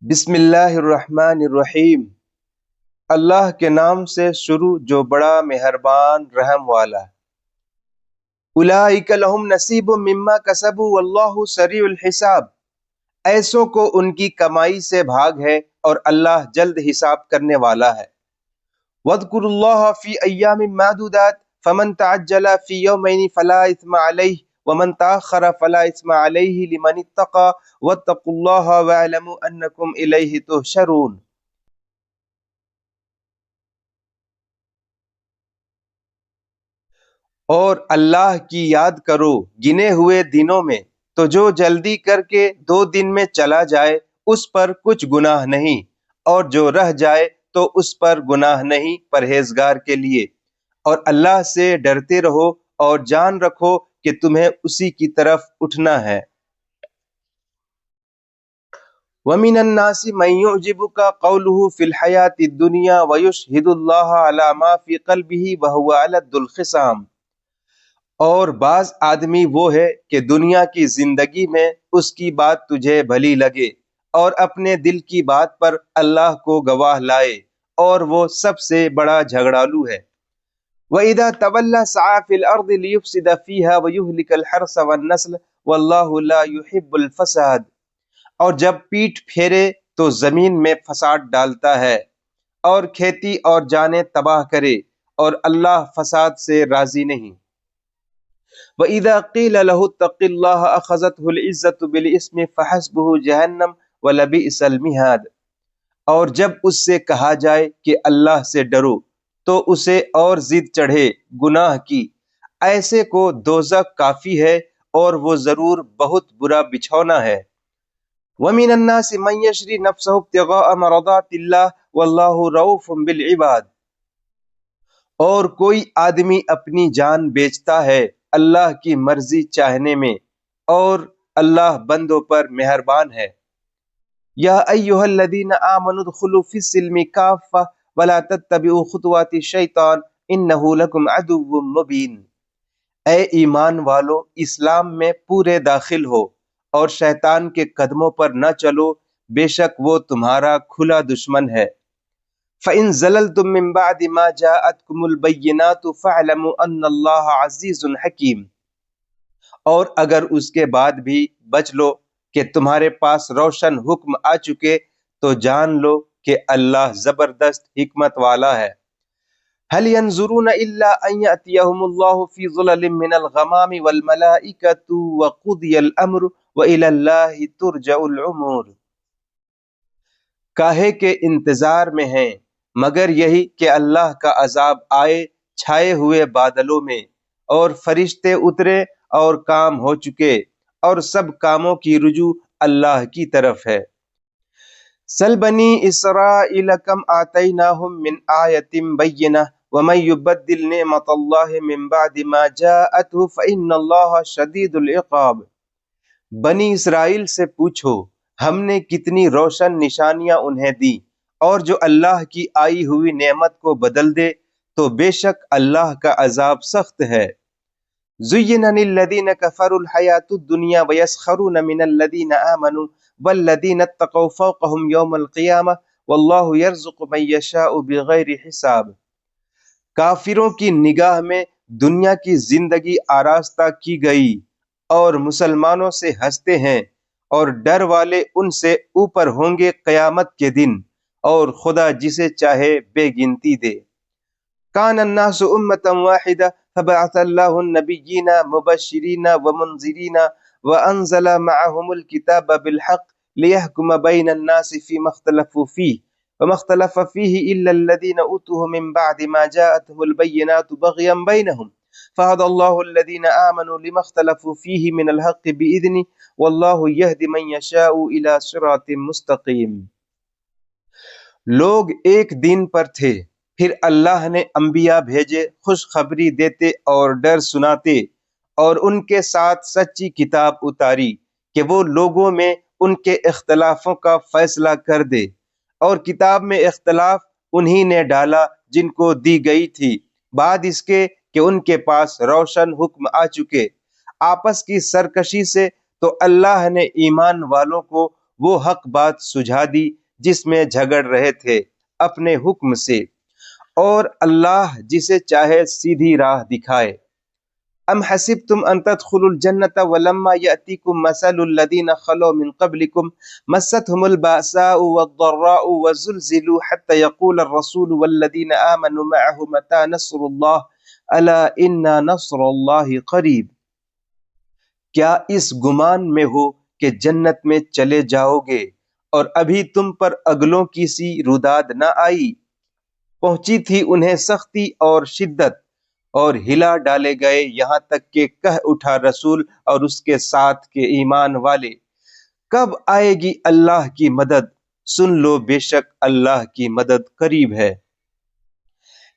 بسم اللہ الرحمن الرحیم۔ اللہ کے نام سے شروع جو بڑا مہربان رحم والا ہے۔ اولئک لہم نصیب مما کسبوا واللہ سریع الحساب۔ ایسوں کو ان کی کمائی سے بھاگ ہے اور اللہ جلد حساب کرنے والا ہے۔ واذکروا اللہ فی ایام معدودات فمن تعجل فی یومین فلا اثم علیہ ومن تاخر فلا اثم علیہ لمن اتقى واتقوا اللہ واعلموا انکم الیہ تحشرون۔ اور اللہ کی یاد کرو گنے ہوئے دنوں میں، تو جو جلدی کر کے 2 دن میں چلا جائے اس پر کچھ گناہ نہیں، اور جو رہ جائے تو اس پر گناہ نہیں پرہیزگار کے لیے۔ اور اللہ سے ڈرتے رہو اور جان رکھو کہ تمہیں اسی کی طرف اٹھنا ہے۔ وَمِنَ النَّاسِ مَن يُعْجِبُكَ قَوْلُهُ فِي الْحَيَاةِ الدُّنْيَا وَيُشْهِدُ اللَّهَ عَلَى مَا فِي قَلْبِهِ وَهُوَ أَلَدُّ الْخِصَامِ۔ اور بعض آدمی وہ ہے کہ دنیا کی زندگی میں اس کی بات تجھے بھلی لگے اور اپنے دل کی بات پر اللہ کو گواہ لائے، اور وہ سب سے بڑا جھگڑالو ہے۔ وَإِذَا تَوَلَّى سَعَىٰ فِي الْأَرْضِ لِيُفْسِدَ فِيهَا وَيُهْلِكَ الْحَرْثَ وَالنَّسْلَ وَاللَّهُ لَا يُحِبُّ الْفَسَادَ۔ اور جب پیٹھ پھیرے تو زمین میں فساد ڈالتا ہے اور کھیتی اور جانیں تباہ کرے، اور اللہ فساد سے راضی نہیں۔ وَإِذَا قِيلَ لَهُ اتَّقِ اللَّهَ أَخَذَتْهُ الْعِزَّةُ بِالْإِثْمِ فَحَسْبُهُ جَهَنَّمُ وَلَبِئْسَ الْمِهَادُ۔ اور جب اس سے کہا جائے کہ اللہ سے ڈرو تو اسے اور ضد چڑھے گناہ کی، ایسے کو دوزخ کافی ہے اور وہ ضرور بہت برا بچھونا ہے۔ وَمِنَ النَّاسِ مَن يَشْرِي نَفْسَهُ ابْتِغَاءَ مَرْضَاتِ اللَّهِ وَاللَّهُ رَءُوفٌ بِالْعِبَادِ۔ اور کوئی آدمی اپنی جان بیچتا ہے اللہ کی مرضی چاہنے میں، اور اللہ بندوں پر مہربان ہے۔ یا ایھا الذین آمنوا ادخلوا فی السلم کافۃ ولا تتبعوا خطوات الشیطان انہ لکم عدو مبین۔ اے ایمان والو، اسلام میں پورے داخل ہو اور شیطان کے قدموں پر نہ چلو، بے شک وہ تمہارا کھلا دشمن ہے۔ فَإِن زَلَلْتُم مِّن بَعْدِ مَا جَاءَتْكُمُ الْبَيِّنَاتُ فَاعْلَمُوا أَنَّ اللَّهَ عَزِيزٌ حَكِيمٌ۔ اور اگر اس کے بعد بھی بچ لو کہ تمہارے پاس روشن حکم آ چکے، تو جان لو کہ اللہ زبردست حکمت والا ہے۔ هل ينظرون إلا أن يأتيهم الله في ظلل من الغمام والملائكة وقضي الأمر وإلى الله ترجع الأمور۔ کاہے کے انتظار میں ہیں، مگر یہی کہ اللہ کا عذاب آئے چھائے ہوئے بادلوں میں، اور فرشتے اترے اور کام ہو چکے، اور سب کاموں کی رجوع اللہ کی طرف ہے۔ سل بنی اسرائیل کم آتیناہم من آیۃ بینہ ومن یبدل نعمت اللہ من بعد ما جاءتہ فإن اللہ شدید العقاب۔ بنی اسرائیل سے پوچھو ہم نے کتنی روشن نشانیاں انہیں دی، اور جو اللہ کی آئی ہوئی نعمت کو بدل دے تو بے شک اللہ کا عذاب سخت ہے۔ زُيِّنَ لِلَّذِينَ كَفَرُوا الْحَيَاةُ الدُّنْيَا وَيَسْخَرُونَ مِنَ الَّذِينَ آمَنُوا وَالَّذِينَ اتَّقَوْا فَوْقَهُمْ يَوْمَ الْقِيَامَةِ وَاللَّهُ يَرْزُقُ مَن يَشَاءُ بِغَيْرِ حِسَاب۔ کافروں کی نگاہ میں دنیا کی زندگی آراستہ کی گئی، اور مسلمانوں سے ہنستے ہیں، اور ڈر والے ان سے اوپر ہوں گے قیامت کے دن، اور خدا جسے چاہے بے گنتی دے۔ کان الناس امۃ واحدہ فبعث اللہ النبیین مبشرین ومنذرین وانزل معهم الکتاب بالحق لیحکم بین الناس فیما اختلفوا فیہ وما اختلف فیہ الا الذین اوتوہ من بعد ما جاءتهم البینات بغیا بینہم فہدی اللہ الذین آمنوا لما اختلفوا فیہ من الحق بإذنہ واللہ یہدی من یشاء الی صراط مستقیم۔ لوگ ایک دین پر تھے، پھر اللہ نے انبیاء بھیجے خوشخبری دیتے اور ڈر سناتے، اور ان کے ساتھ سچی کتاب اتاری کہ وہ لوگوں میں ان کے اختلافوں کا فیصلہ کر دے، اور کتاب میں اختلاف انہی نے ڈالا جن کو دی گئی تھی بعد اس کے کہ ان کے پاس روشن حکم آ چکے۔ آپس کی سرکشی سے تو اللہ نے ایمان والوں کو وہ حق بات سجھا دی جس میں جھگڑ رہے تھے اپنے حکم سے، اور اللہ جسے چاہے سیدھی راہ دکھائے۔ ام حسبتم ان تدخلوا الجنة ولما يأتيكم مثل الذين خلوا من قبلكم مستهم البأساء والضراء وزلزلوا حتى يقول الرسول والذين آمنوا معه متى نصر الله ألا إن نصر الله قریب۔ کیا اس گمان میں ہو کہ جنت میں چلے جاؤ گے اور ابھی تم پر اگلوں کی سی روداد نہ آئی؟ پہنچی تھی انہیں سختی اور شدت، اور ہلا ڈالے گئے یہاں تک کہ کہہ اٹھا رسول اور اس کے ساتھ کے ایمان والے، کب آئے گی اللہ کی مدد؟ سن لو بے شک اللہ کی مدد قریب ہے۔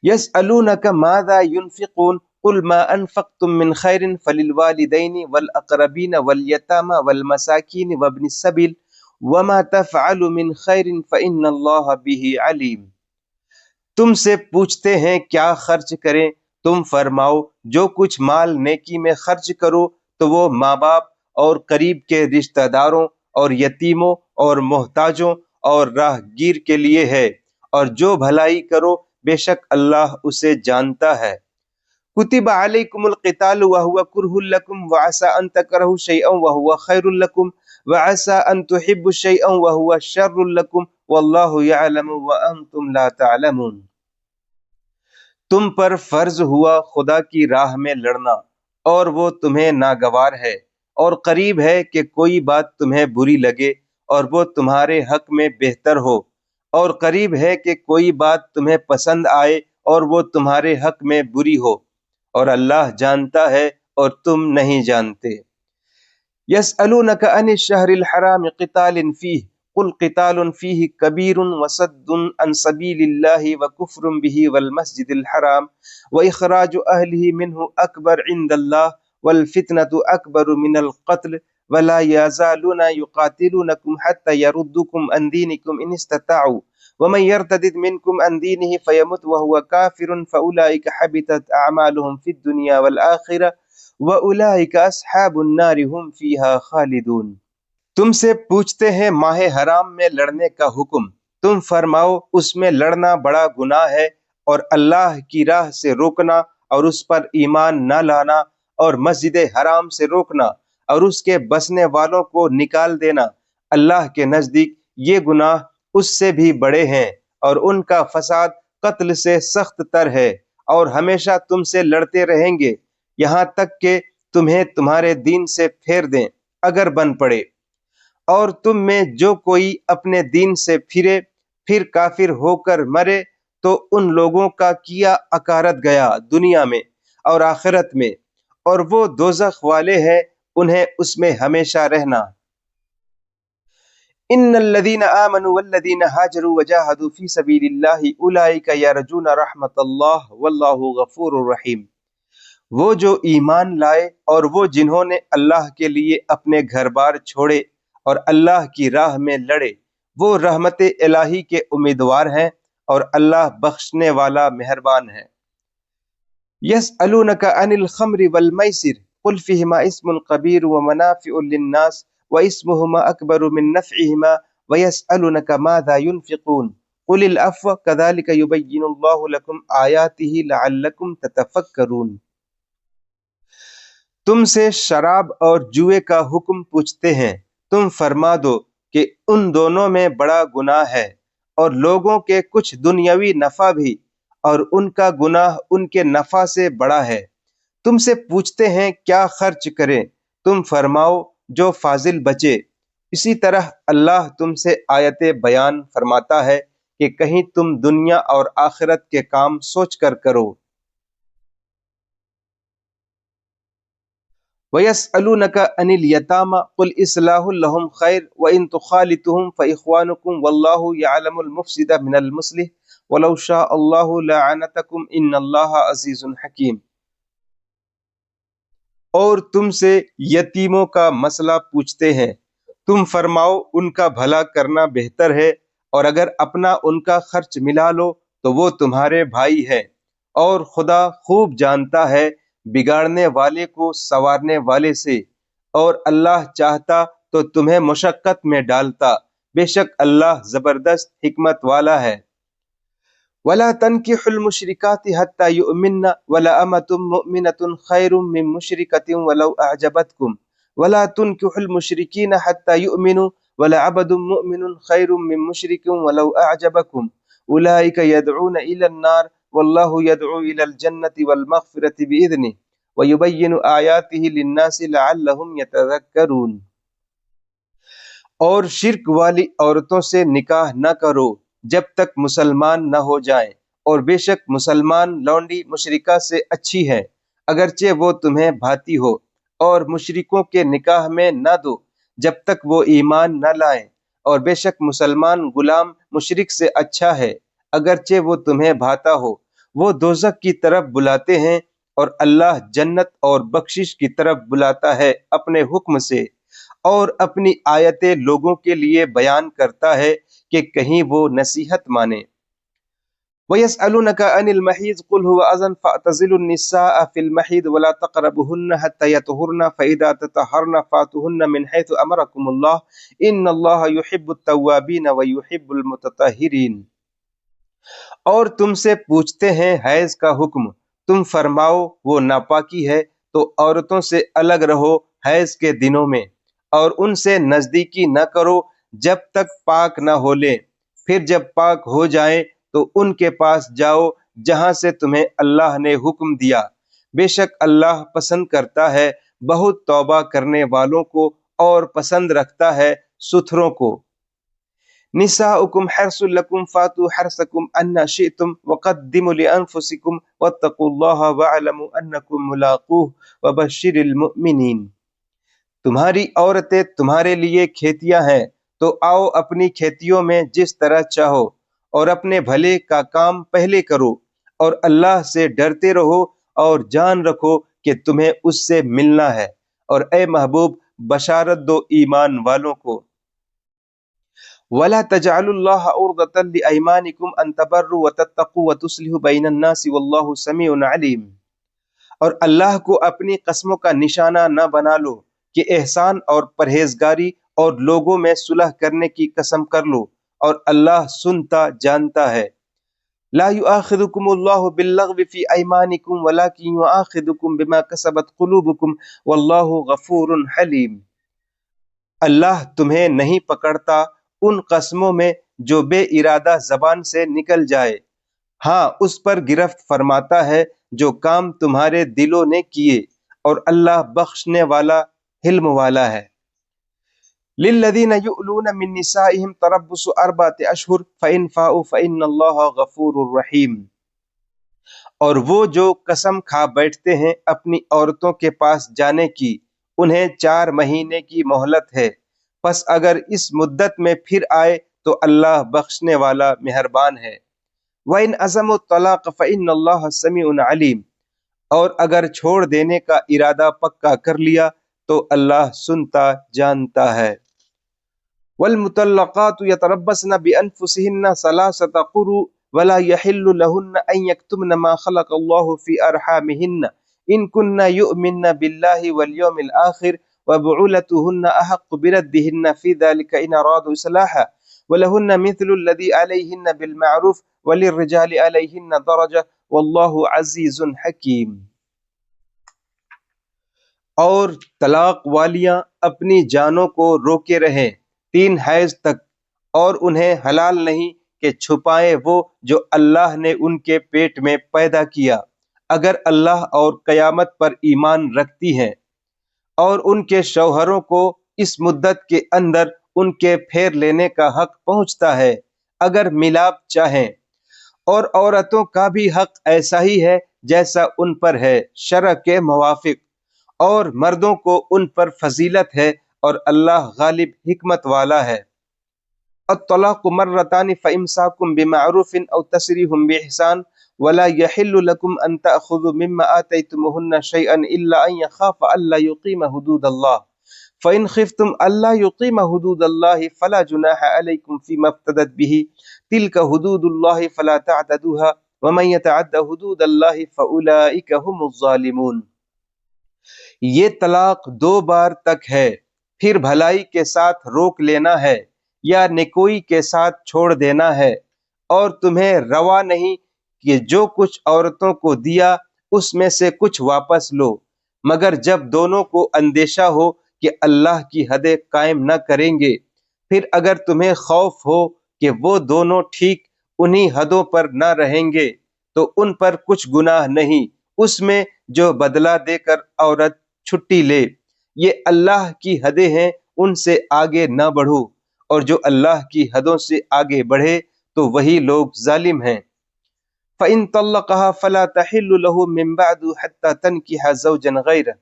یسألونک ماذا ينفقون قل ما انفقتم من خیر فللوالدین والاقربین والیتامى والمساکین وابن السبیل وما تفعلوا من خیر فإن اللہ به علیم۔ تم سے پوچھتے ہیں کیا خرچ کریں، تم فرماؤ جو کچھ مال نیکی میں خرچ کرو تو وہ ماں باپ اور قریب کے رشتہ داروں اور یتیموں اور محتاجوں اور راہ گیر کے لیے ہے، اور جو بھلائی کرو بے شک اللہ اسے جانتا ہے۔ کتب علیکم القتال وهو کرہ لکم وعسى ان تکرہوا شیئا وهو خیر لکم وعسى ان تحبوا شیئا وهو شر لکم واللہ یعلم وانتم لا تعلمون۔ تم پر فرض ہوا خدا کی راہ میں لڑنا، اور وہ تمہیں ناگوار ہے، اور قریب ہے کہ کوئی بات تمہیں بری لگے اور وہ تمہارے حق میں بہتر ہو، اور قریب ہے کہ کوئی بات تمہیں پسند آئے اور وہ تمہارے حق میں بری ہو، اور اللہ جانتا ہے اور تم نہیں جانتے۔ یسألونک عن الشہر الحرام قتال فیہ قل قتال فیہ کبیر وصد عن سبیل اللہ وکفر بہ والمسجد الحرام واخراج اہلہ منہ اکبر عند اللہ والفتنة اکبر من القتل ولا یزالون یقاتلونکم حتی یردوکم عن دینکم ان استطاعوا ومن يرتد منكم عن دينه فيمت وهو كافر فأولئك حبطت أعمالهم في الدنيا والآخرة وأولئك أصحاب النار هم فيها خالدون۔ تم سے پوچھتے ہیں ماہ حرام میں لڑنے کا حکم، تم فرماؤ اس میں لڑنا بڑا گناہ ہے، اور اللہ کی راہ سے روکنا اور اس پر ایمان نہ لانا، اور مسجد حرام سے روکنا اور اس کے بسنے والوں کو نکال دینا، اللہ کے نزدیک یہ گناہ اس سے بھی بڑے ہیں، اور ان کا فساد قتل سے سخت تر ہے، اور ہمیشہ تم سے لڑتے رہیں گے یہاں تک کہ تمہیں تمہارے دین سے پھیر دیں اگر بن پڑے، اور تم میں جو کوئی اپنے دین سے پھرے پھر کافر ہو کر مرے تو ان لوگوں کا کیا اکارت گیا دنیا میں اور آخرت میں، اور وہ دوزخ والے ہیں انہیں اس میں ہمیشہ رہنا۔ ان الذين آمنوا والذين هاجروا وجاهدوا في سبيل الله اولئك يرجون رحمت اللہ واللہ غفور رحیم۔ وہ جو ایمان لائے اور وہ جنہوں نے اللہ کے لیے اپنے گھر بار چھوڑے اور اللہ کی راہ میں لڑے، وہ رحمت الہی کے امیدوار ہیں، اور اللہ بخشنے والا مہربان ہے۔ یسألونک عن الخمر والمیسر قل فیہما اسم کبیر ومنافع للناس واسمهما اکبر من نفعهما ویسألونک ماذا ينفقون قل العفو کذلک یبین اللہ لکم آیاتہ لعلکم تتفکرون۔ تم سے شراب اور جوئے کا حکم پوچھتے ہیں، تم فرما دو کہ ان دونوں میں بڑا گناہ ہے، اور لوگوں کے کچھ دنیاوی نفع بھی، اور ان کا گناہ ان کے نفع سے بڑا ہے۔ تم سے پوچھتے ہیں کیا خرچ کریں، تم فرماؤ جو فاضل بچے۔ اسی طرح اللہ تم سے آیتیں بیان فرماتا ہے کہ کہیں تم دنیا اور آخرت کے کام سوچ کر کرو۔ وَيَسْأَلُونَكَ عَنِ الْيَتَامَى قُلْ إِصْلَاحٌ لَهُمْ خَيْرٌ وَإِن تُخَالِطُوهُمْ فَإِخْوَانُكُمْ وَاللَّهُ يَعْلَمُ الْمُفْسِدَ مِنَ الْمُصْلِحِ وَلَوْ شَاءَ اللَّهُ لَأَعْنَتَكُمْ إِنَّ اللَّهَ عَزِيزٌ حَكِيمٌ۔ اور تم سے یتیموں کا مسئلہ پوچھتے ہیں، تم فرماؤ ان کا بھلا کرنا بہتر ہے، اور اگر اپنا ان کا خرچ ملا لو تو وہ تمہارے بھائی ہیں، اور خدا خوب جانتا ہے بگاڑنے والے کو سنوارنے والے سے، اور اللہ چاہتا تو تمہیں مشقت میں ڈالتا، بے شک اللہ زبردست حکمت والا ہے۔ وَلَا تَنْكِحُوا الْمُشْرِكَاتِ حَتَّى يُؤْمِنَّ وَلَأَمَةٌ مُؤْمِنَةٌ خَيْرٌ مِّن مُّشْرِكَةٍ وَلَوْ أَعْجَبَتْكُمْ وَلَا تُنْكِحُوا الْمُشْرِكِينَ حَتَّى يُؤْمِنُوا وَلَعَبْدٌ مُّؤْمِنٌ خَيْرٌ مِّن مُّشْرِكٍ وَلَوْ أَعْجَبَكُمْ أُولَٰئِكَ يَدْعُونَ إِلَى النَّارِ وَاللَّهُ يَدْعُو إِلَى الْجَنَّةِ وَالْمَغْفِرَةِ بِإِذْنِهِ وَيُبَيِّنُ آيَاتِهِ لِلنَّاسِ لَعَلَّهُمْ يَتَذَكَّرُونَ۔ اور شرک والی عورتوں سے نکاح نہ کرو جب تک مسلمان نہ ہو جائیں، اور بے شک مسلمان لونڈی مشرکہ سے اچھی ہے اگرچہ وہ تمہیں بھاتی ہو، اور مشرکوں کے نکاح میں نہ دو جب تک وہ ایمان نہ لائیں، اور بے شک مسلمان غلام مشرک سے اچھا ہے اگرچہ وہ تمہیں بھاتا ہو۔ وہ دوزخ کی طرف بلاتے ہیں اور اللہ جنت اور بخشش کی طرف بلاتا ہے اپنے حکم سے، اور اپنی آیتیں لوگوں کے لیے بیان کرتا ہے کہ کہیں وہ نصیحت مانیں۔ وَيَسْأَلُونَكَ عَنِ الْمَحِيضِ قُلْ هُوَ أَذًى فَاعْتَزِلُوا النِّسَاءَ فِي الْمَحِيضِ وَلَا تَقْرَبُوهُنَّ حَتَّى يَطْهُرْنَ فَإِذَا تَطَهَّرْنَ فَأْتُوهُنَّ مِنْ حَيْثُ أَمَرَكُمُ اللَّهُ إِنَّ اللَّهَ يُحِبُّ التَّوَّابِينَ وَيُحِبُّ الْمُتَطَهِّرِينَ۔ اور تم سے پوچھتے ہیں حیض کا حکم، تم فرماؤ وہ ناپاکی ہے، تو عورتوں سے الگ رہو حیض کے دنوں میں، اور ان سے نزدیکی نہ کرو جب تک پاک نہ ہو لیں، پھر جب پاک ہو جائیں تو ان کے پاس جاؤ جہاں سے تمہیں اللہ نے حکم دیا، بے شک اللہ پسند کرتا ہے بہت توبہ کرنے والوں کو اور پسند رکھتا ہے ستھروں کو۔ نساؤکم حرث لکم فاتوا حرثکم ان شئتم وقدموا لانفسکم واتقوا اللہ واعلموا انکم ملاقوہ وبشر المؤمنین۔ تمہاری عورتیں تمہارے لیے کھیتیاں ہیں، تو آؤ اپنی کھیتیوں میں جس طرح چاہو، اور اپنے بھلے کا کام پہلے کرو، اور اللہ سے ڈرتے رہو، اور جان رکھو کہ تمہیں اس سے ملنا ہے، اور اے محبوب بشارت دو ایمان والوں کو۔ وَلَا تَجْعَلُوا اللَّهَ عُرْضَةً لِأَيْمَانِكُمْ أَن تَبَرُّوا وَتَتَّقُوا وَتُصْلِحُوا بَيْنَ النَّاسِ وَاللَّهُ سَمِيعٌ عَلِيمٌ۔ اور اللہ کو اپنی قسموں کا نشانہ نہ بنا لو کہ احسان اور پرہیزگاری اور لوگوں میں صلح کرنے کی قسم کر لو، اور اللہ سنتا جانتا ہے۔ لا يؤاخذكم الله باللغو في ايمانكم ولكن يؤاخذكم بما كسبت قلوبكم والله غفور حليم۔ اللہ تمہیں نہیں پکڑتا ان قسموں میں جو بے ارادہ زبان سے نکل جائے، ہاں اس پر گرفت فرماتا ہے جو کام تمہارے دلوں نے کیے، اور اللہ بخشنے والا حلم والا ہے۔ للذین یؤلون من نسائهم تربص 4 اشہر فإن فاؤوا فإن اللہ غفور رحیم۔ اور وہ جو قسم کھا بیٹھتے ہیں اپنی عورتوں کے پاس جانے کی، انہیں 4 مہینے کی مہلت ہے، پس اگر اس مدت میں پھر آئے تو اللہ بخشنے والا مہربان ہے۔ وَإِنْ عَزَمُوا الطَّلَاقَ فَإِنَّ اللَّهَ سَمِيعٌ عَلِيمٌ۔ اور اگر چھوڑ دینے کا ارادہ پکا کر لیا تو اللہ سنتا جانتا ہے۔ والمطلقات يتربصن بأنفسهن 3 قروء ولا يحل لهن أن يكتمن ما خلق الله في أرحامهن إن كن يؤمن بالله واليوم الآخر وبعولتهن أحق بردهن في ذلك إن أرادوا إصلاحا ولهن مثل الذي عليهن بالمعروف وللرجال عليهن درجة والله عزيز حكيم۔ اور طلاق والیاں اپنی جانوں کو روکے رہیں 3 حیض تک، اور انہیں حلال نہیں کہ چھپائیں وہ جو اللہ نے ان کے پیٹ میں پیدا کیا، اگر اللہ اور قیامت پر ایمان رکھتی ہیں، اور ان کے شوہروں کو اس مدت کے اندر ان کے پھیر لینے کا حق پہنچتا ہے اگر ملاپ چاہیں، اور عورتوں کا بھی حق ایسا ہی ہے جیسا ان پر ہے شرع کے موافق، اور مردوں کو ان پر فضیلت ہے، اور اللہ غالب حکمت والا ہے۔ الطلاق مرتان فإمساك بمعروف أو تسريح بإحسان ولا يحل لكم أن تأخذوا مما آتيتموهن شيئا إلا أن يخاف ألا يقيم حدود الله فإن خفتم ألا يقيم حدود الله فلا جناح عليكم فيما افتدت به تلك حدود الله فلا تعتدوها ومن يتعد حدود الله فأولئك هم الظالمون۔ یہ طلاق 2 بار تک ہے، پھر بھلائی کے ساتھ روک لینا ہے یا نیکوئی کے ساتھ چھوڑ دینا ہے، اور تمہیں روا نہیں کہ جو کچھ عورتوں کو دیا اس میں سے کچھ واپس لو، مگر جب دونوں کو اندیشہ ہو کہ اللہ کی حدیں قائم نہ کریں گے۔ پھر اگر تمہیں خوف ہو کہ وہ دونوں ٹھیک انہی حدوں پر نہ رہیں گے تو ان پر کچھ گناہ نہیں اس میں جو بدلہ دے کر عورت چھٹی لے۔ یہ اللہ کی حدیں ہیں، ان سے آگے نہ بڑھو، اور جو اللہ کی حدوں سے آگے بڑھے تو وہی لوگ ظالم ہیں۔ فَإِن طَلَّقَهَا فَلَا تَحِلُّ لَهُ مِن بَعْدُ حَتَّى تَنكِحَ زَوْجًا غَيْرَهُ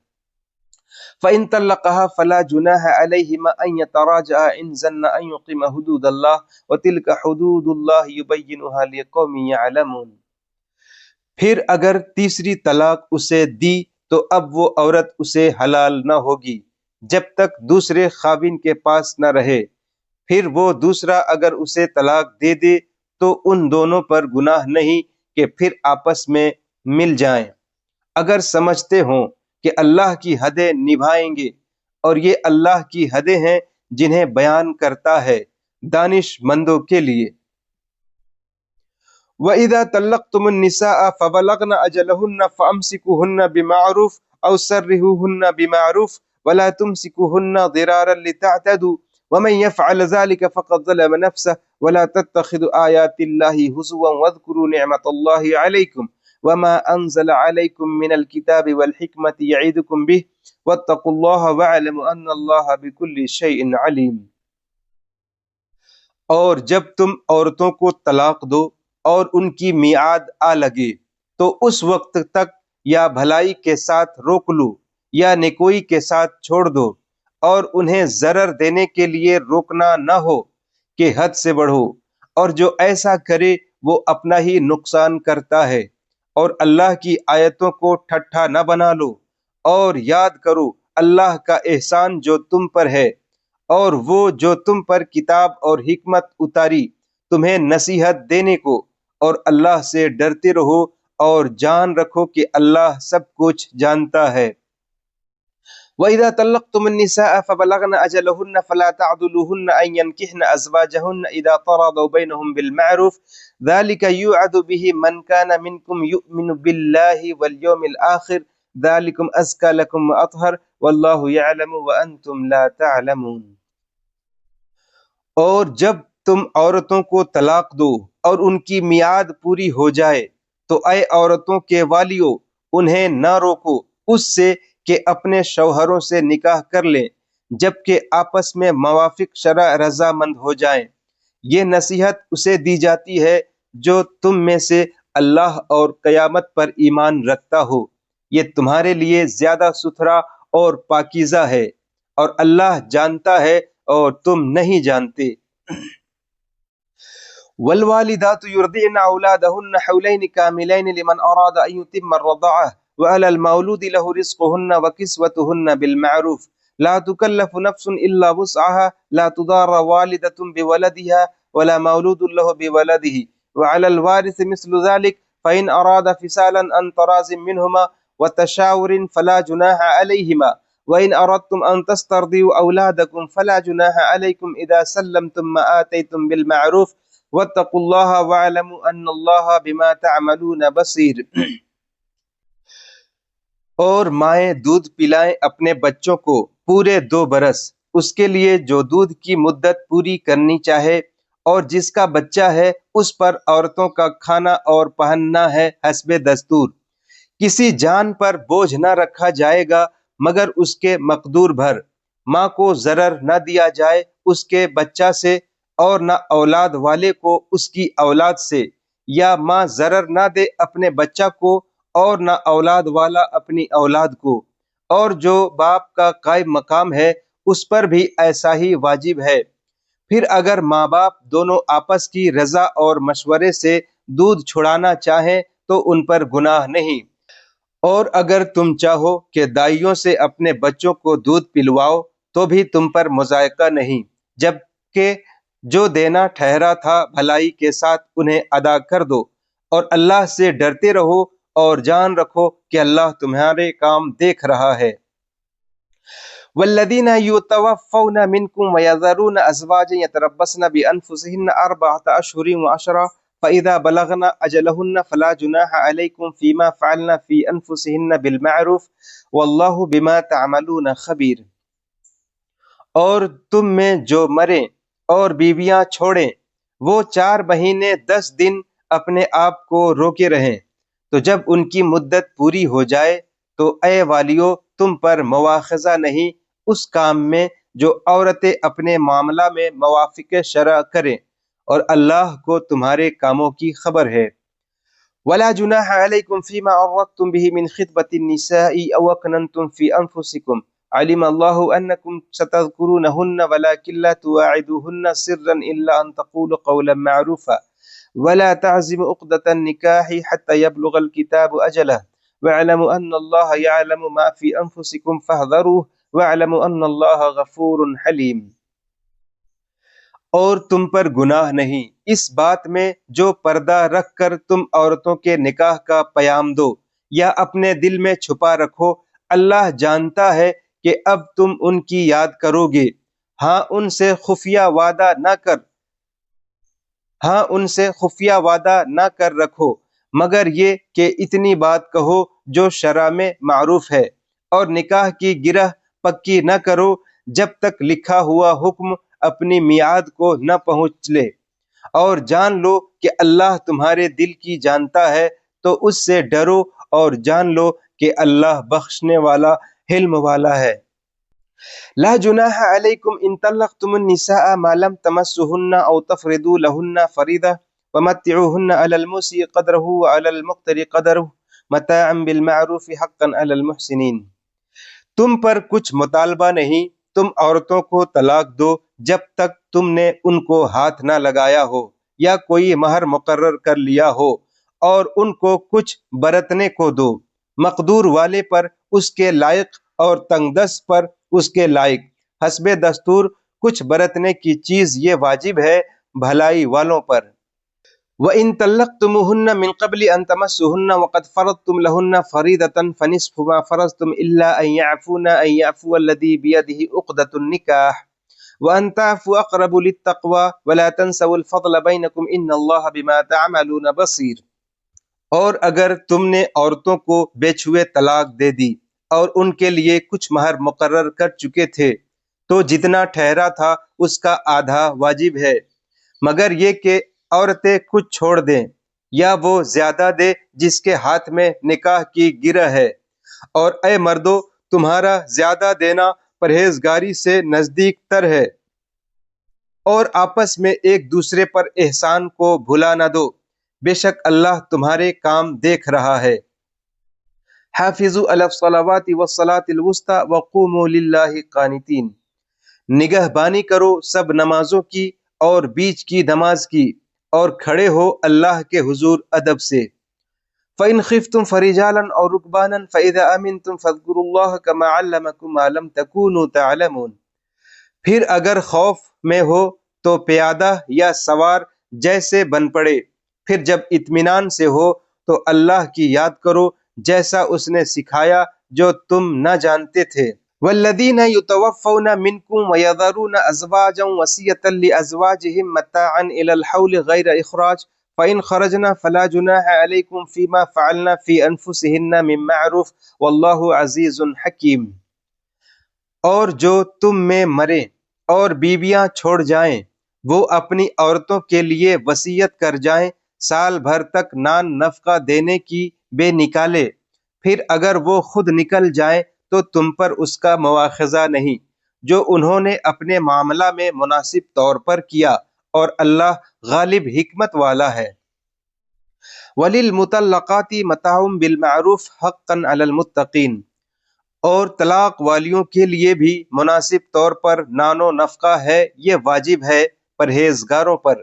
فَإِن طَلَّقَهَا فَلَا جُنَاحَ عَلَيْهِمَا أَن يَتَرَاجَعَا إِن ظَنَّا أَن يُقِيمَا حُدُودَ اللَّهِ وَتِلْكَ حُدُودُ اللَّهِ يُبَيِّنُهَا لِقَوْمٍ يَعْلَمُونَ۔ پھر اگر تیسری طلاق اسے دی تو اب وہ عورت اسے حلال نہ ہوگی جب تک دوسرے خاوند کے پاس نہ رہے۔ پھر وہ دوسرا اگر اسے طلاق دے دے تو ان دونوں پر گناہ نہیں کہ پھر آپس میں مل جائیں، اگر سمجھتے ہوں کہ اللہ کی حدیں نبھائیں گے، اور یہ اللہ کی حدیں ہیں جنہیں بیان کرتا ہے دانش مندوں کے لیے۔ وَإِذَا طَلَّقْتُمُ النِّسَاءَ فَبَلَغْنَ أَجَلَهُنَّ فَأَمْسِكُوهُنَّ بِمَعْرُوفٍ أَوْ سَرِّحُوهُنَّ بِمَعْرُوفٍ وَلَا تُمْسِكُوهُنَّ ضِرَارًا لِتَعْتَدُوا وَمَنْ يَفْعَلْ ذَلِكَ فَقَدْ ظَلَمَ نَفْسَهُ وَلَا تَتَّخِذُوا آيَاتِ اللَّهِ هُزُوًا وَاذْكُرُوا نِعْمَةَ اللَّهِ عَلَيْكُمْ وَمَا أَنزَلَ عَلَيْكُمْ مِنَ الْكِتَابِ وَالْحِكْمَةِ يَعِظُكُمْ بِهِ وَاتَّقُوا اللَّهَ وَاعْلَمُوا أَنَّ اللَّهَ بِكُلِّ شَيْءٍ عَلِيمٌ۔ اور جب تم عورتوں کو طلاق دو اور ان کی میعاد آ لگے تو اس وقت تک یا بھلائی کے ساتھ روک لو یا نیکوئی کے ساتھ چھوڑ دو، اور انہیں ضرر دینے کے لیے روکنا نہ ہو کہ حد سے بڑھو، اور جو ایسا کرے وہ اپنا ہی نقصان کرتا ہے۔ اور اللہ کی آیتوں کو ٹھٹھا نہ بنا لو، اور یاد کرو اللہ کا احسان جو تم پر ہے، اور وہ جو تم پر کتاب اور حکمت اتاری تمہیں نصیحت دینے کو، اور اللہ سے ڈرتے رہو اور جان رکھو کہ اللہ سب کچھ جانتا ہے۔ وَإِذَا طَلَّقْتُمُ النِّسَاءَ فَبَلَغْنَ أَجَلَهُنَّ فَلَا تَعْضُلُوهُنَّ أَن يَنكِحْنَ أَزْوَاجَهُنَّ إِذَا تَرَاضَوْا بَيْنَهُم بِالْمَعْرُوفِ ذَلِكَ يُوعَظُ بِهِ مَن كَانَ مِنكُمْ يُؤْمِنُ بِاللَّهِ وَالْيَوْمِ الْآخِرِ ذَلِكُمْ أَزْكَىٰ لَكُمْ وَأَطْهَرُ وَاللَّهُ يَعْلَمُ وَأَنتُمْ لَا تَعْلَمُونَ۔ اور جب تم عورتوں کو طلاق دو اور ان کی میعاد پوری ہو جائے تو اے عورتوں کے والیو انہیں نہ روکو اس سے کہ اپنے شوہروں سے نکاح کر لیں جبکہ آپس میں موافق شرع رضامند ہو جائیں۔ یہ نصیحت اسے دی جاتی ہے جو تم میں سے اللہ اور قیامت پر ایمان رکھتا ہو، یہ تمہارے لیے زیادہ ستھرا اور پاکیزہ ہے، اور اللہ جانتا ہے اور تم نہیں جانتے۔ والوالدات يرضعن أولادهن حولين كاملين لمن أراد أن يتم الرضاعة وعلى المولود له رزقهن وكسوتهن بالمعروف لا تكلف نفس إلا وسعها لا تضار والدة بولدها ولا مولود له بولده وعلى الوارث مثل ذلك فإن أراد فصالا عن تراض منهما وتشاور فلا جناح عليهما وإن أردتم أن تسترضعوا أولادكم فلا جناح عليكم إذا سلمتم ما آتيتم بالمعروف واتقوا الله واعلموا أن الله بما تعملون بصير۔ اور مائیں دودھ پلائیں اپنے بچوں کو پورے 2 برس، اس کے لیے جو دودھ کی مدت پوری کرنی چاہے، اور جس کا بچہ ہے اس پر عورتوں کا کھانا اور پہننا ہے حسب دستور۔ کسی جان پر بوجھ نہ رکھا جائے گا مگر اس کے مقدور بھر۔ ماں کو ضرر نہ دیا جائے اس کے بچہ سے، اور نہ اولاد والے کو اس کی اولاد سے، یا ماں ضرر نہ دے اپنے بچہ کو اور نہ اولاد والا اپنی اولاد کو۔ اور جو باپ کا قائم مقام ہے اس پر بھی ایسا ہی واجب ہے۔ پھر اگر ماں باپ دونوں آپس کی رضا اور مشورے سے دودھ چھڑانا چاہیں تو ان پر گناہ نہیں۔ اور اگر تم چاہو کہ دائیوں سے اپنے بچوں کو دودھ پلواؤ تو بھی تم پر مضائقہ نہیں، جبکہ جو دینا ٹھہرا تھا بھلائی کے ساتھ انہیں ادا کر دو، اور اللہ سے ڈرتے رہو اور جان رکھو کہ اللہ تمہارے کام دیکھ رہا ہے۔ والذین یتوفون منکم ویذرون ازواجا یتربصن بانفسهن 4 اشہر وعشرا فاذا بلغن اجلہن فلا جناح علیکم فیما فعلن فی انفسهن بالمعروف واللہ بما تعملون خبیر۔ اور تم میں جو مریں اور بیویاں چھوڑیں وہ 4 مہینے 10 دن اپنے آپ کو روکے رہیں، تو جب ان کی مدت پوری ہو جائے تو اے والیو تم پر مواخذہ نہیں اس کام میں جو عورتیں اپنے معاملہ میں موافق شرع کریں، اور اللہ کو تمہارے کاموں کی خبر ہے۔ ولا جناح علیکم فیما عرضتم به من خطبة النساء او اکننتم فی انفسکم علم اللہ انکم ستذکرونہن ولکن لا تواعدوہن سرا الا ان تقولوا قولا معروفا ولا تعزموا عقدة النکاح حتى يبلغ الكتاب اجلہ واعلموا ان اللہ یعلم ما فی انفسکم فاحذروہ واعلموا ان اللہ غفور حلیم۔ اور تم پر گناہ نہیں اس بات میں جو پردہ رکھ کر تم عورتوں کے نکاح کا پیام دو یا اپنے دل میں چھپا رکھو، اللہ جانتا ہے کہ اب تم ان کی یاد کرو گے۔ ہاں ان سے خفیہ وعدہ نہ کر رکھو مگر یہ کہ اتنی بات کہو جو شرع میں معروف ہے، اور نکاح کی گرہ پکی نہ کرو جب تک لکھا ہوا حکم اپنی میعاد کو نہ پہنچ لے، اور جان لو کہ اللہ تمہارے دل کی جانتا ہے تو اس سے ڈرو، اور جان لو کہ اللہ بخشنے والا حلم والا ہے۔ لا جناح علیکم ان طلقتم النساء ما لم تمسہن او تفرضوا لہن فریضہ ومتعوہن علی الموسع قدرہ وعلی المقتر قدرہ متاعا بالمعروف حقا علی المحسنین۔ تم پر کچھ مطالبہ نہیں، تم عورتوں کو طلاق دو جب تک تم نے ان کو ہاتھ نہ لگایا ہو یا کوئی مہر مقرر کر لیا ہو، اور ان کو کچھ برتنے کو دو، مقدور والے پر اس کے لائق اور تنگ دست پر اس کے لائق، حسب دستور کچھ برتنے کی چیز یہ واجب ہے بھلائی والوں پر۔ وَإِن طَلَّقْتُمُوهُنَّ مِن قَبْلِ أَن تَمَسُّوهُنَّ وَقَدْ فَرَضْتُمْ لَهُنَّ فَرِيضَةً فَنِصْفُ مَا فَرَضْتُمْ إِلَّا أَن يَعْفُوَ الَّذِي بِيَدِهِ عُقْدَةُ النِّكَاحِ وَأَن تَعْفُوا أَقْرَبُ لِلتَّقْوَى وَلَا تَنْسَوُا الْفَضْلَ بَيْنَكُمْ إِنَّ اللَّهَ بِمَا تَعْمَلُونَ بَصِيرٌ۔ اور اگر تم نے عورتوں کو بے چھوئے طلاق دے دی اور ان کے لیے کچھ مہر مقرر کر چکے تھے تو جتنا ٹھہرا تھا اس کا آدھا واجب ہے، مگر یہ کہ عورتیں کچھ چھوڑ دیں یا وہ زیادہ دے جس کے ہاتھ میں نکاح کی گرہ ہے، اور اے مردو تمہارا زیادہ دینا پرہیزگاری سے نزدیک تر ہے، اور آپس میں ایک دوسرے پر احسان کو بھلا نہ دو، بے شک اللہ تمہارے کام دیکھ رہا ہے۔ حافظوا علی الصلوات والصلاة الوسطی وقوموا للہ قانتین۔ نگہ بانی کرو سب نمازوں کی اور بیچ کی نماز کی، اور کھڑے ہو اللہ کے حضور ادب سے۔ فَإِنْ خِفْتُمْ فَرِجَالًا أَوْ رُكْبَانًا فَإِذَا أَمِنْتُمْ فَاذْكُرُوا اللَّهَ كَمَا عَلَّمَكُمْ مَا لَمْ تَكُونُوا تَعْلَمُونَ۔ پھر اگر خوف میں ہو تو پیادہ یا سوار جیسے بن پڑے، پھر جب اطمینان سے ہو تو اللہ کی یاد کرو جیسا اس نے سکھایا جو تم نہ جانتے تھے۔ والذین یتوفون منکم ویذرون ازواجا وصیۃ لازواجہم متاعا الی الحول غیر اخراج فإن خرجنا فلا جناح علیکم فیما فعلنا فی انفسہن من معروف واللہ عزیز حکیم۔ اور جو تم میں مرے اور بیویاں چھوڑ جائیں وہ اپنی عورتوں کے لیے وصیت کر جائیں سال بھر تک نان نفقہ دینے کی بے نکالے، پھر اگر وہ خود نکل جائیں تو تم پر اس کا مواخذہ نہیں جو انہوں نے اپنے معاملہ میں مناسب طور پر کیا، اور اللہ غالب حکمت والا ہے۔ وَلِلْمُطَلَّقَاتِ مَتَاعٌ بِالْمَعْرُوفِ حَقًّا عَلَى الْمُتَّقِينَ۔ اور طلاق والیوں کے لیے بھی مناسب طور پر نان و نفقہ ہے، یہ واجب ہے پرہیزگاروں پر۔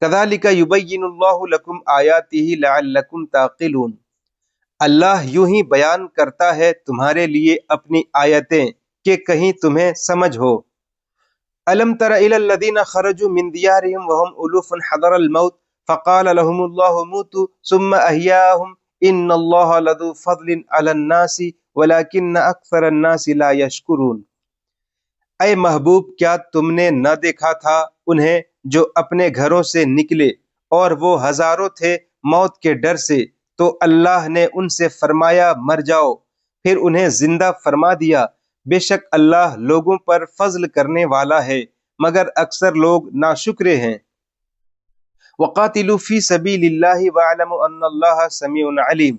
كَذَلِكَ يُبَيِّنُ اللَّهُ لَكُمْ آيَاتِهِ لَعَلَّكُمْ تَعْقِلُونَ۔ اللہ یوں ہی بیان کرتا ہے تمہارے لیے اپنی آیتیں کہ کہیں تمہیں سمجھ ہو۔ أَلَمْ تَرَ إِلَى الَّذِينَ خَرَجُوا مِنْ دِيَارِهِمْ وَهُمْ أُلُوفٌ حَذَرَ الْمَوْتِ فَقَالَ لَهُمُ اللَّهُ مُوتُوا ثُمَّ أَحْيَاهُمْ إِنَّ اللَّهَ لَذُو فَضْلٍ عَلَى النَّاسِ وَلَكِنَّ أَكْثَرَ النَّاسِ لَا يَشْكُرُونَ۔ اے محبوب کیا تم نے نہ دیکھا تھا انہیں جو اپنے گھروں سے نکلے اور وہ ہزاروں تھے موت کے ڈر سے، تو اللہ نے ان سے فرمایا مر جاؤ، پھر انہیں زندہ فرما دیا۔ بے شک اللہ لوگوں پر فضل کرنے والا ہے، مگر اکثر لوگ ناشکرے ہیں۔ وَقَاتِلُوا فِي سَبِيلِ اللَّهِ وَاعْلَمُوا أَنَّ اللَّهَ سَمِيعٌ عَلِيمٌ،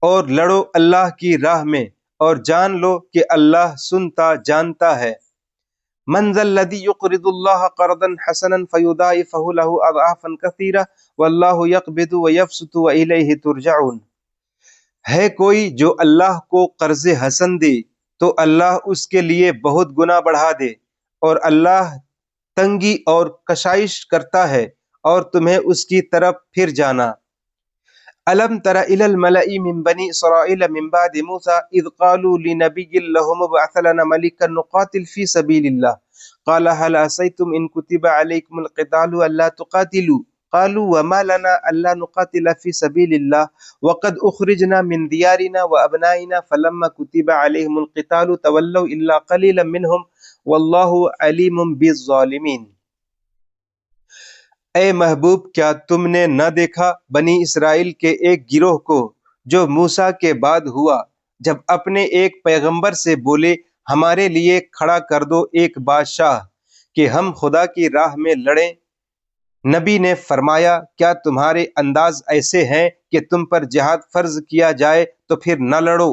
اور لڑو اللہ کی راہ میں اور جان لو کہ اللہ سنتا جانتا ہے۔ من ذا الذی یقرض اللہ قرضا حسنا فیضاعفہ لہ اضعافا کثیرہ واللہ یقبض ویبسط والیہ ترجعون، ہے کوئی جو اللہ کو قرض حسن دے تو اللہ اس کے لیے بہت گنا بڑھا دے، اور اللہ تنگی اور کشائش کرتا ہے اور تمہیں اس کی طرف پھر جانا۔ ألم تر إلى الملأ من بني إسرائيل من بعد موسى إذ قالوا لنبي لهم ابعث لنا ملكا نقاتل في سبيل الله قال هل عسيتم إن كتب عليكم القتال ألا تقاتلوا قالوا وما لنا ألا نقاتل في سبيل الله وقد أخرجنا من ديارنا وأبنائنا فلما كتب عليهم القتال تولوا إلا قليلا منهم والله عليم بالظالمين۔ اے محبوب کیا تم نے نہ دیکھا بنی اسرائیل کے ایک گروہ کو جو موسیٰ کے بعد ہوا، جب اپنے ایک پیغمبر سے بولے ہمارے لیے کھڑا کر دو ایک بادشاہ کہ ہم خدا کی راہ میں لڑیں۔ نبی نے فرمایا کیا تمہارے انداز ایسے ہیں کہ تم پر جہاد فرض کیا جائے تو پھر نہ لڑو؟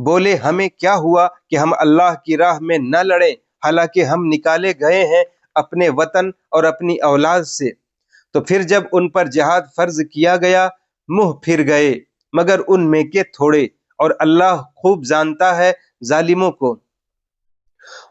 بولے ہمیں کیا ہوا کہ ہم اللہ کی راہ میں نہ لڑیں حالانکہ ہم نکالے گئے ہیں اپنے وطن اور اپنی اولاد سے۔ تو پھر جب ان پر جہاد فرض کیا گیا منہ پھر گئے مگر ان میں کے تھوڑے، اور اللہ خوب جانتا ہے ظالموں کو۔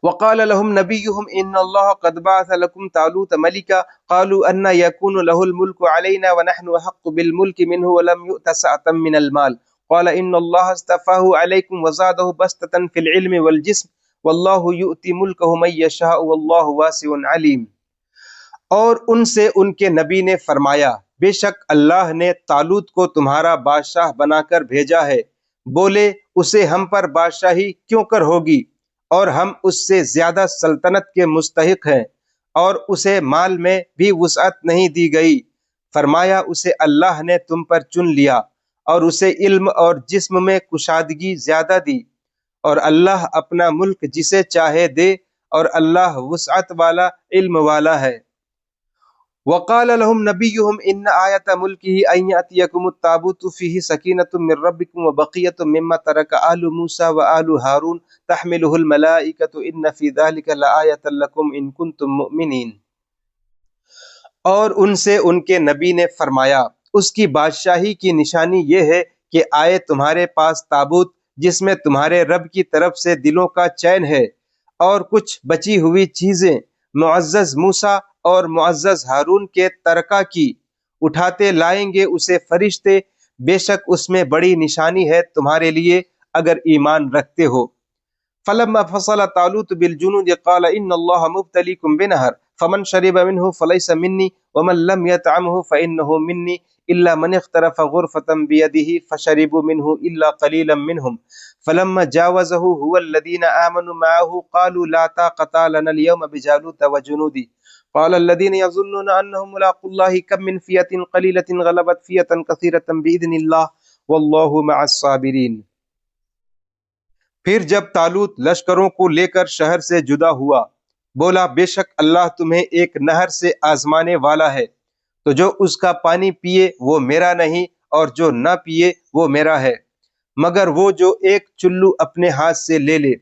وقال لهم نبيهم ان الله قد بعث لكم طالوت ملكا قالوا ان يكون له الملك علينا ونحن احق بالملك منه ولم يؤت سعة من المال قال ان الله اصطفاه عليكم وزاده بسطة في العلم والجسم والله يؤتي ملكه من يشاء والله واسع عليم۔ اور ان سے ان کے نبی نے فرمایا بے شک اللہ نے طالوت کو تمہارا بادشاہ بنا کر بھیجا ہے۔ بولے اسے ہم پر بادشاہی کیوں کر ہوگی، اور ہم اس سے زیادہ سلطنت کے مستحق ہیں، اور اسے مال میں بھی وسعت نہیں دی گئی۔ فرمایا اسے اللہ نے تم پر چن لیا اور اسے علم اور جسم میں کشادگی زیادہ دی، اور اللہ اپنا ملک جسے چاہے دے، اور اللہ وسعت والا علم والا ہے۔ وقال لهم نبيهم إن آية ملكه أن يأتيكم التابوت فيه سكينة من ربكم وبقية مما ترك آل موسى وآل هارون تحمله الملائكة إن في ذلك لآية لكم إن كنتم مؤمنين۔ اور ان سے ان کے نبی نے فرمایا اس کی بادشاہی کی نشانی یہ ہے کہ آئے تمہارے پاس تابوت جس میں تمہارے رب کی طرف سے دلوں کا چین ہے، اور کچھ بچی ہوئی چیزیں معزز موسیٰ اور معزز ہارون کے ترکہ کی، اٹھاتے لائیں گے اسے فرشتے، بے شک اس میں بڑی نشانی ہے تمہارے لیے اگر ایمان رکھتے ہو۔ فلما فصل طالوت بالجنود قال ان اللہ مبتلیکم بنہر فمن شرب منه فلیس منی ومن لم یطعمه فانه منی الا من اغترف غرفة بيده فشربوا منه الا قليلا منهم فلما جاوزه هو الذين آمنوا معه قالوا لا طاقة لنا اليوم بجالوت وجنوده قال الذين يظنون انهم ملاقو الله كم من فئة قليلة غلبت فئة كثيرة بإذن الله والله مع الصابرين۔ پھر جب طالوت لشکروں کو لے کر شہر سے جدا ہوا بولا بے شک اللہ تمہیں ایک نہر سے آزمانے والا ہے، تو جو اس کا پانی پیے وہ میرا نہیں اور جو نہ پیے وہ میرا ہے، مگر وہ جو ایک چلو اپنے ہاتھ سے لے لے،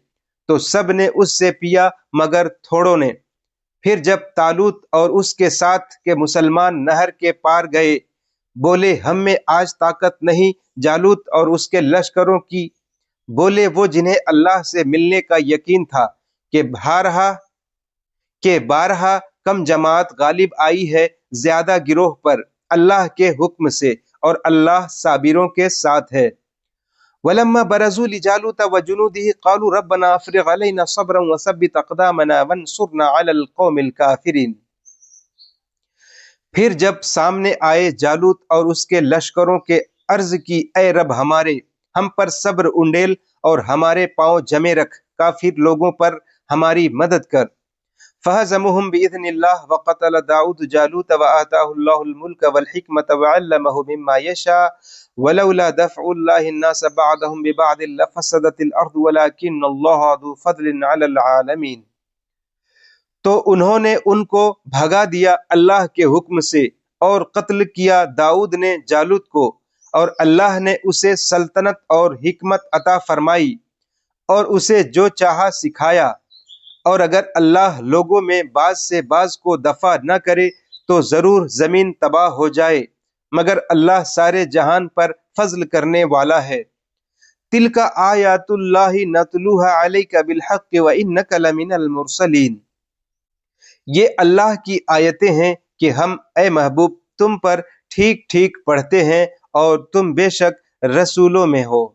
تو سب نے اس سے پیا مگر تھوڑوں نے۔ پھر جب طالوت اور اس کے ساتھ کے مسلمان نہر کے پار گئے بولے ہم میں آج طاقت نہیں جالوت اور اس کے لشکروں کی۔ بولے وہ جنہیں اللہ سے ملنے کا یقین تھا کہ بارہا کم جماعت غالب آئی ہے زیادہ گروہ پر اللہ کے حکم سے، اور اللہ صابروں کے ساتھ ہے۔ ولما برزوا لجالوت وجنوده قالوا ربنا افرغ علينا صبرا وثبت اقدامنا وانصرنا على القوم الكافرين۔ پھر جب سامنے آئے جالوت اور اس کے لشکروں کے عرض کی اے رب ہمارے، ہم پر صبر انڈیل اور ہمارے پاؤں جمے رکھ، کافر لوگوں پر ہماری مدد کر۔ فہزمہم بإذن اللہ وقتل داؤد جالوت وآتاہ اللہ الملک والحکمت وعلمہ مما یشاء ولولا دفع اللہ الناس بعضهم ببعض لفسدت الارض ولکن اللہ ذو فضل علی العالمین۔ تو انہوں نے ان کو بھگا دیا اللہ کے حکم سے اور قتل کیا داؤد نے جالوت کو، اور اللہ نے اسے سلطنت اور حکمت عطا فرمائی اور اسے جو چاہا سکھایا، اور اگر اللہ لوگوں میں بعض سے بعض کو دفع نہ کرے تو ضرور زمین تباہ ہو جائے، مگر اللہ سارے جہان پر فضل کرنے والا ہے۔ تلک آیات اللہ نتلوها علیک بالحق وانک لمن المرسلین۔ یہ اللہ کی آیتیں ہیں کہ ہم اے محبوب تم پر ٹھیک ٹھیک پڑھتے ہیں اور تم بے شک رسولوں میں ہو۔